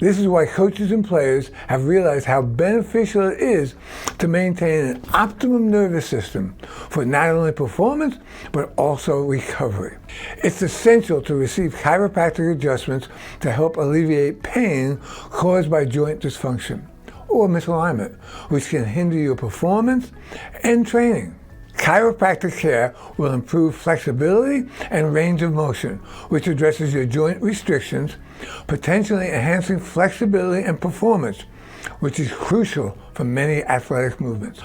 This is why coaches and players have realized how beneficial it is to maintain an optimum nervous system for not only performance, but also recovery. It's essential to receive chiropractic adjustments to help alleviate pain caused by joint dysfunction or misalignment, which can hinder your performance and training. Chiropractic care will improve flexibility and range of motion, which addresses your joint restrictions, potentially enhancing flexibility and performance, which is crucial for many athletic movements.